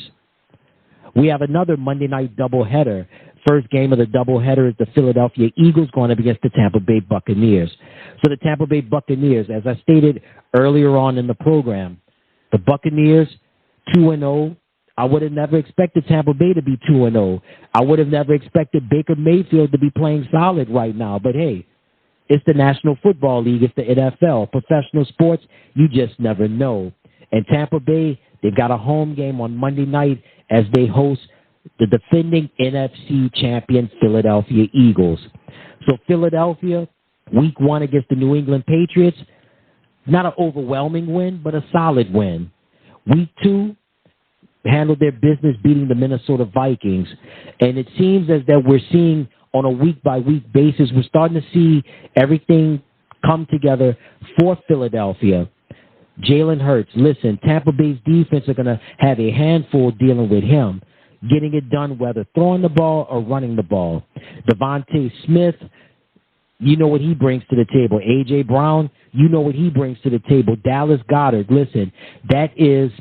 We have another Monday night doubleheader. First game of the doubleheader is the Philadelphia Eagles going up against the Tampa Bay Buccaneers. So the Tampa Bay Buccaneers, as I stated earlier on in the program, the Buccaneers 2-0. I would have never expected Tampa Bay to be 2-0. I would have never expected Baker Mayfield to be playing solid right now. But hey, it's the National Football League. It's the NFL. Professional sports, you just never know. And Tampa Bay, they've got a home game on Monday night as they host the defending NFC champion Philadelphia Eagles. So Philadelphia, week 1 against the New England Patriots, not an overwhelming win, but a solid win. Week 2, handled their business beating the Minnesota Vikings. And it seems as that we're seeing on a week-by-week basis, we're starting to see everything come together for Philadelphia. Jalen Hurts, listen, Tampa Bay's defense are going to have a handful dealing with him, getting it done whether throwing the ball or running the ball. Devontae Smith, you know what he brings to the table. A.J. Brown, you know what he brings to the table. Dallas Goedert, listen, that is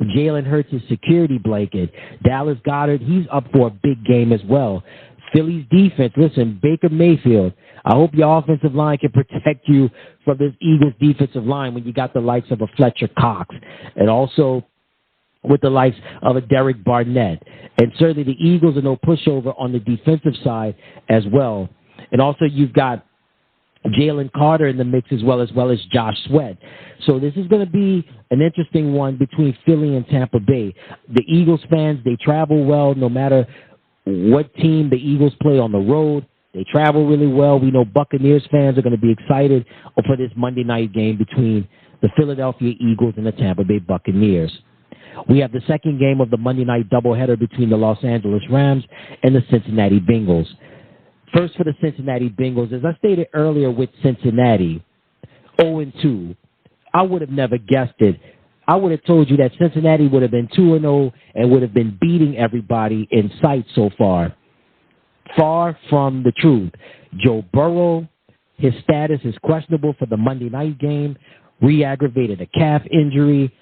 Jalen Hurts' security blanket. Dallas Goedert, he's up for a big game as well. Philly's defense, listen, Baker Mayfield, I hope your offensive line can protect you from this Eagles defensive line when you got the likes of a Fletcher Cox and also with the likes of a Derek Barnett. And certainly the Eagles are no pushover on the defensive side as well. And also you've got Jalen Carter in the mix as well as Josh Sweat. So this is going to be an interesting one between Philly and Tampa Bay. The Eagles fans, they travel well no matter what team the Eagles play on the road. They travel really well. We know Buccaneers fans are going to be excited for this Monday night game between the Philadelphia Eagles and the Tampa Bay Buccaneers. We have the second game of the Monday night doubleheader between the Los Angeles Rams and the Cincinnati Bengals. First for the Cincinnati Bengals, as I stated earlier with Cincinnati, 0-2. I would have never guessed it. I would have told you that Cincinnati would have been 2-0 and would have been beating everybody in sight so far. Far from the truth. Joe Burrow, his status is questionable for the Monday night game, re-aggravated a calf injury.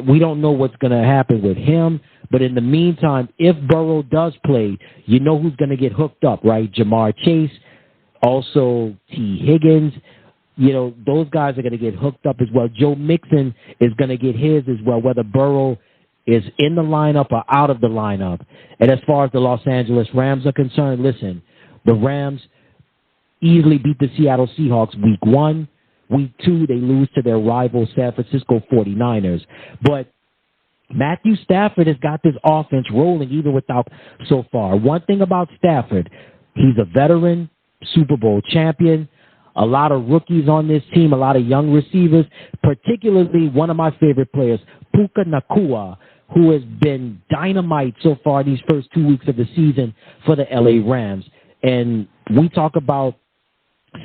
We don't know what's going to happen with him. But in the meantime, if Burrow does play, you know who's going to get hooked up, right? Jamar Chase, also T. Higgins. You know, those guys are going to get hooked up as well. Joe Mixon is going to get his as well, whether Burrow is in the lineup or out of the lineup. And as far as the Los Angeles Rams are concerned, listen, the Rams, easily beat the Seattle Seahawks week 1. Week 2, they lose to their rival San Francisco 49ers. But Matthew Stafford has got this offense rolling even without so far. One thing about Stafford, he's a veteran, Super Bowl champion, a lot of rookies on this team, a lot of young receivers, particularly one of my favorite players, Puka Nacua, who has been dynamite so far these first 2 weeks of the season for the LA Rams. And we talk about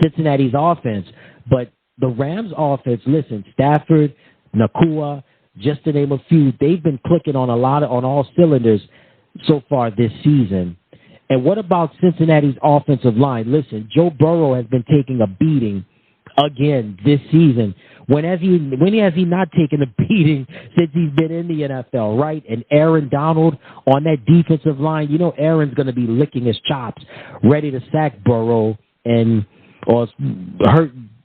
Cincinnati's offense, but the Rams offense, listen, Stafford, Nacua, just to name a few, they've been clicking on on all cylinders so far this season. And what about Cincinnati's offensive line? Listen, Joe Burrow has been taking a beating again this season. When has he not taken a beating since he's been in the NFL, right? And Aaron Donald on that defensive line, you know Aaron's going to be licking his chops, ready to sack Burrow or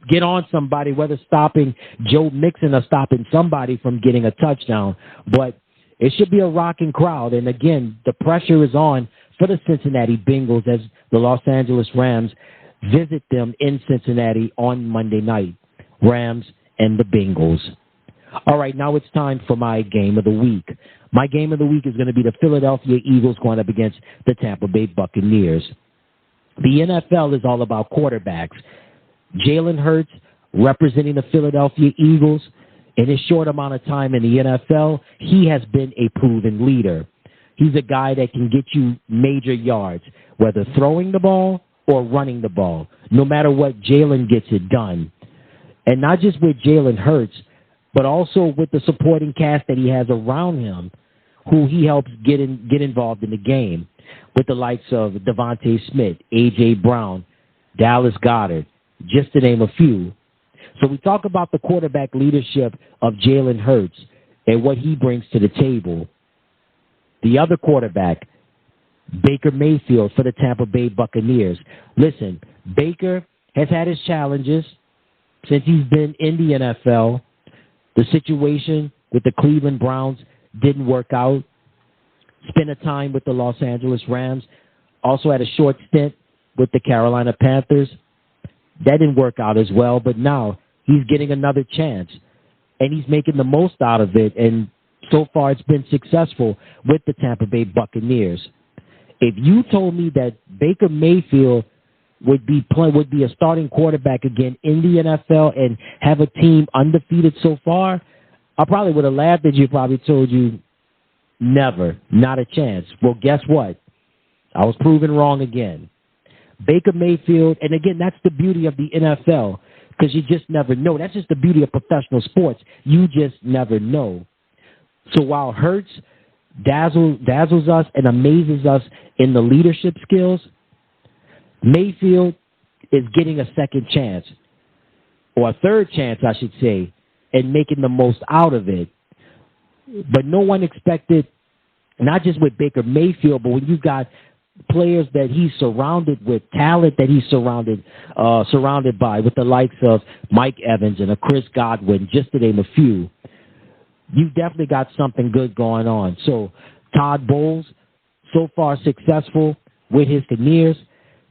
get on somebody, whether stopping Joe Mixon or stopping somebody from getting a touchdown. But it should be a rocking crowd. And again, the pressure is on for the Cincinnati Bengals as the Los Angeles Rams visit them in Cincinnati on Monday night. Rams and the Bengals. All right, now it's time for my game of the week. My game of the week is going to be the Philadelphia Eagles going up against the Tampa Bay Buccaneers. The NFL is all about quarterbacks. Jalen Hurts, representing the Philadelphia Eagles, in his short amount of time in the NFL, he has been a proven leader. He's a guy that can get you major yards, whether throwing the ball or running the ball. No matter what, Jalen gets it done. And not just with Jalen Hurts, but also with the supporting cast that he has around him, who he helps get involved in the game, with the likes of Devontae Smith, A.J. Brown, Dallas Goedert, just to name a few. So we talk about the quarterback leadership of Jalen Hurts and what he brings to the table. The other quarterback, Baker Mayfield for the Tampa Bay Buccaneers. Listen, Baker has had his challenges since he's been in the NFL. The situation with the Cleveland Browns didn't work out. Spent a time with the Los Angeles Rams. Also had a short stint with the Carolina Panthers. That didn't work out as well, but now he's getting another chance, and he's making the most out of it, and so far it's been successful with the Tampa Bay Buccaneers. If you told me that Baker Mayfield would be a starting quarterback again in the NFL and have a team undefeated so far, I probably would have laughed at you, probably told you, never, not a chance. Well, guess what? I was proven wrong again. Baker Mayfield, and again, that's the beauty of the NFL, because you just never know. That's just the beauty of professional sports. You just never know. So while Hurts dazzles us and amazes us in the leadership skills, Mayfield is getting a second chance, or a third chance, I should say, and making the most out of it. But no one expected, not just with Baker Mayfield, but when you've got players that he's surrounded with, talent that he's surrounded by, with the likes of Mike Evans and a Chris Godwin, just to name a few, you've definitely got something good going on. So Todd Bowles, so far successful with his Buccaneers.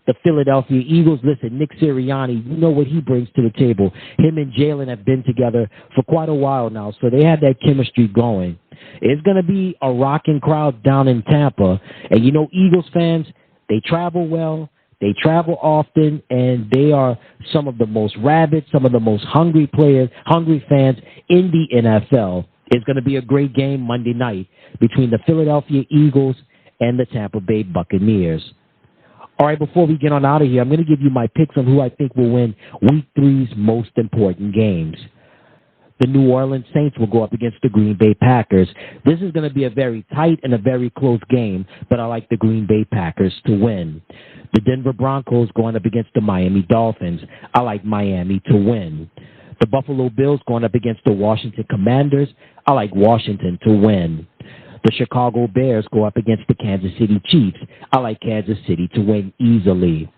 The Philadelphia Eagles, listen, Nick Sirianni, you know what he brings to the table. Him and Jalen have been together for quite a while now, so they have that chemistry going. It's going to be a rocking crowd down in Tampa. And you know, Eagles fans, they travel well, they travel often, and they are some of the most rabid, some of the most hungry fans in the NFL. It's going to be a great game Monday night between the Philadelphia Eagles and the Tampa Bay Buccaneers. All right, before we get on out of here, I'm going to give you my picks on who I think will win Week 3's most important games. The New Orleans Saints will go up against the Green Bay Packers. This is going to be a very tight and a very close game, but I like the Green Bay Packers to win. The Denver Broncos going up against the Miami Dolphins. I like Miami to win. The Buffalo Bills going up against the Washington Commanders. I like Washington to win. The Chicago Bears go up against the Kansas City Chiefs. I like Kansas City to win easily.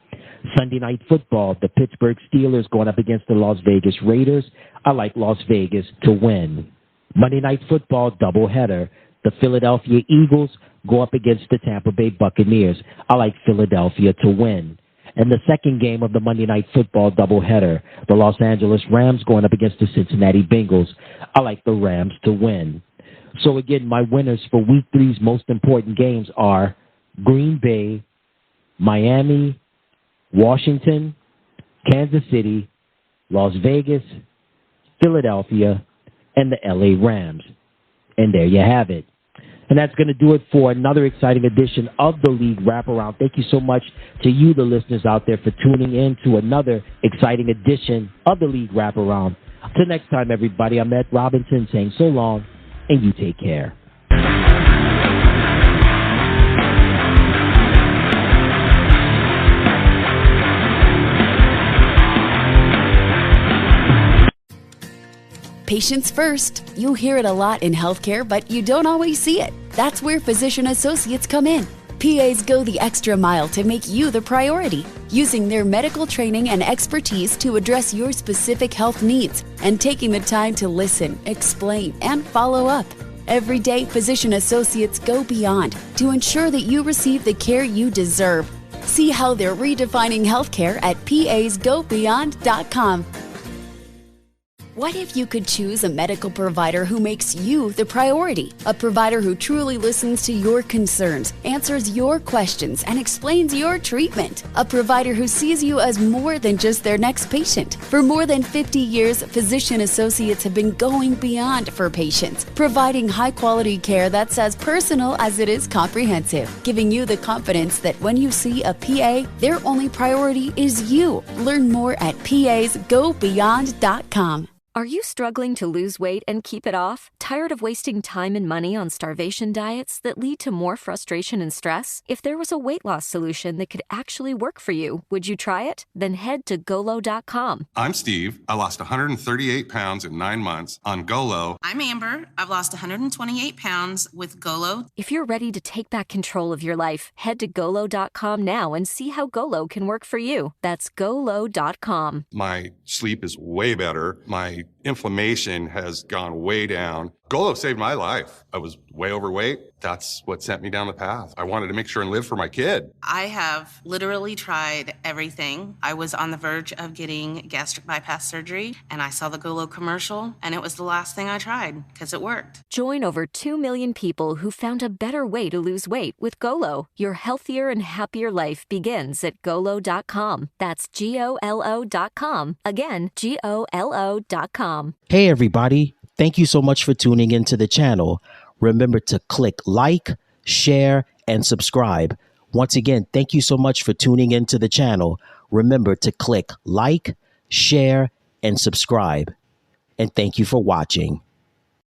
Sunday Night Football, the Pittsburgh Steelers going up against the Las Vegas Raiders. I like Las Vegas to win. Monday Night Football doubleheader, the Philadelphia Eagles go up against the Tampa Bay Buccaneers. I like Philadelphia to win. And the second game of the Monday Night Football doubleheader, the Los Angeles Rams going up against the Cincinnati Bengals. I like the Rams to win. So again, my winners for Week 3's most important games are Green Bay, Miami, Washington, Kansas City, Las Vegas, Philadelphia, and the LA Rams. And there you have it. And that's going to do it for another exciting edition of the League Wraparound. Thank you so much to you, the listeners out there, for tuning in to another exciting edition of the League Wraparound. Till next time, everybody, I'm Ed Robinson saying so long, and you take care. Patients first. You hear it a lot in healthcare, but you don't always see it. That's where physician associates come in. PAs go the extra mile to make you the priority, using their medical training and expertise to address your specific health needs and taking the time to listen, explain, and follow up. Every day, physician associates go beyond to ensure that you receive the care you deserve. See how they're redefining healthcare at PAsGoBeyond.com. What if you could choose a medical provider who makes you the priority? A provider who truly listens to your concerns, answers your questions, and explains your treatment. A provider who sees you as more than just their next patient. For more than 50 years, physician associates have been going beyond for patients, providing high-quality care that's as personal as it is comprehensive, giving you the confidence that when you see a PA, their only priority is you. Learn more at PAsGoBeyond.com. Are you struggling to lose weight and keep it off? Tired of wasting time and money on starvation diets that lead to more frustration and stress? If there was a weight loss solution that could actually work for you, would you try it? Then head to Golo.com. I'm Steve. I lost 138 pounds in 9 months on Golo. I'm Amber. I've lost 128 pounds with Golo. If you're ready to take back control of your life, head to Golo.com now and see how Golo can work for you. That's Golo.com. My sleep is way better. My inflammation has gone way down. Golo saved my life. I was way overweight. That's what sent me down the path. I wanted to make sure and live for my kid. I have literally tried everything. I was on the verge of getting gastric bypass surgery, and I saw the Golo commercial, and it was the last thing I tried because it worked. Join over 2 million people who found a better way to lose weight with Golo. Your healthier and happier life begins at Golo.com. That's Golo.com. Again, Golo.com. Hey, everybody. Thank you so much for tuning into the channel. Remember to click like, share, and subscribe. Once again, thank you so much for tuning into the channel. Remember to click like, share, and subscribe. And thank you for watching.